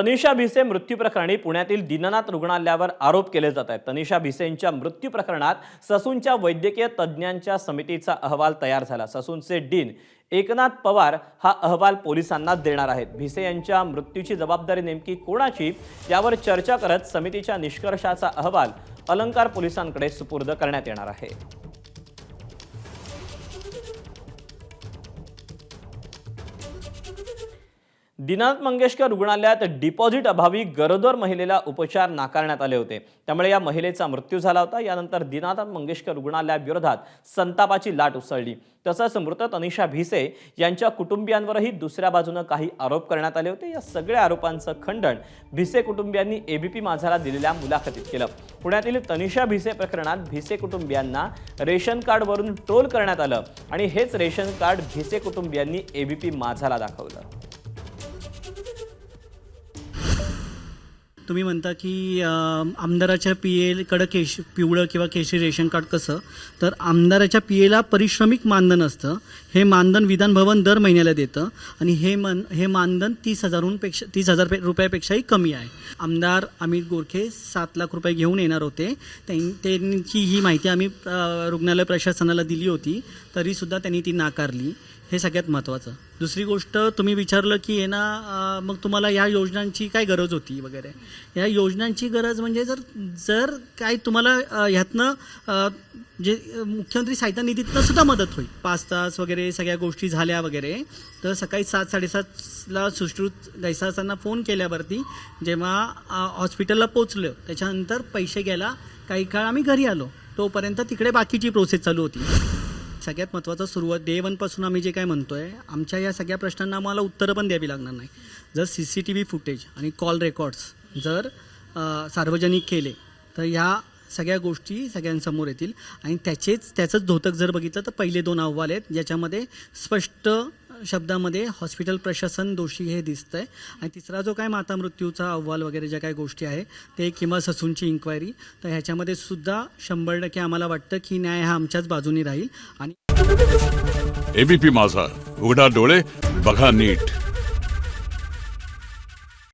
तनिषा भिसे मृत्यू प्रकरणी पुण्यातील दीनानाथ रुग्णालयावर आरोप केले जात आहेत। तनिषा भिसेंच्या मृत्यू प्रकरणात ससूनच्या वैद्यकीय तज्ज्ञांच्या समितीचा अहवाल तयार झाला। ससूनचे डीन एकनाथ पवार हा अहवाल पोलिसांना देणार आहेत। भिसे यांच्या मृत्यूची जबाबदारी नेमकी कोणाची यावर चर्चा करत समितीच्या निष्कर्षाचा अहवाल अलंकार पोलिसांकडे सुपूर्द करण्यात येणार आहे। दीनानाथ मंगेशकर रुग्णालयात डिपॉझिट अभावी गरोदर महिलेला उपचार नाकारण्यात आले होते, त्यामुळे या महिलेचा मृत्यू झाला होता। यानंतर दीनानाथ मंगेशकर रुग्णालयाविरोधात संतापाची लाट उसळली। तसंच मृत तनिषा भिसे यांच्या कुटुंबियांवरही दुसऱ्या बाजूने काही आरोप करण्यात आले होते। या सगळ्या आरोपांचं खंडन भिसे कुटुंबियांनी एबीपी माझाला दिलेल्या मुलाखतीत केलं। पुण्यातील तनिषा भिसे प्रकरणात भिसे कुटुंबियांना रेशन कार्डवरून ट्रोल करण्यात आलं आणि हेच रेशन कार्ड भिसे कुटुंबियांनी एबीपी माझाला दाखवलं। तुम्ही म्हणता की आमदाराच्या पीएकडे पिवळं किंवा केशरी रेशन कार्ड कसं, तर आमदाराच्या पीएला पारिश्रमिक मानधन असतं। हे मानधन विधान भवन दर महिन्याला देतं आणि हे मानधन 30,000 रुपयापेक्षाही कमी आहे। आमदार अमित गोरखे 7 लाख रुपये घेऊन येणार होते। त्यांची ही माहिती आम्ही रुग्णालय प्रशासनाला दिली होती, तरीसुद्धा त्यांनी ती नाकारली। हे सगळ्यात महत्त्वाचं। दुसरी गोष्ट, तुम्ही विचारलं की आहे ना मग तुम्हाला या योजनांची काय गरज होती वगैरे। या योजनांची गरज म्हणजे जर काय तुम्हाला ह्यातनं जे मुख्यमंत्री सहायता निधीतनं सुद्धा मदत होईल, 5 तास वगैरे सगळ्या गोष्टी झाल्या वगैरे, तर सकाळी 7-7:30ला सुश्रुत गैसासांना फोन केल्यावरती जेव्हा हॉस्पिटलला पोचलो त्याच्यानंतर पैसे गेला, काही काळ आम्ही घरी आलो, तोपर्यंत तिकडे बाकीची प्रोसेस चालू होती। सगळ्यात महत्त्वाचं, सुरुवात डे 1 पासून आम्ही जे काय म्हणतोय, आमच्या या सगळ्या प्रश्नांना आम्हाला उत्तरं पण द्यावी लागणार नाही। जर CCTV फुटेज आणि कॉल रेकॉर्ड्स जर सार्वजनिक केले तर ह्या सगळ्या गोष्टी सगळ्यांसमोर येतील आणि त्याचंच धोतक जर बघितलं तर पहिले 2 अहवाल आहेत ज्याच्यामध्ये स्पष्ट शब्दामध्ये हॉस्पिटल प्रशासन दोषी हे दिसतंय आणि तिसरा जो काय माता मृत्यूचा अहवाल वगैरे ज्या काही गोष्टी आहे ते किंवा ससूनची इन्क्वायरी, तर ह्याच्यामध्ये सुद्धा 100% आम्हाला वाटतं की न्याय हा आमच्याच बाजूनी राहील। आणि एबीपी माझा, उघडा डोळे बघा नीट।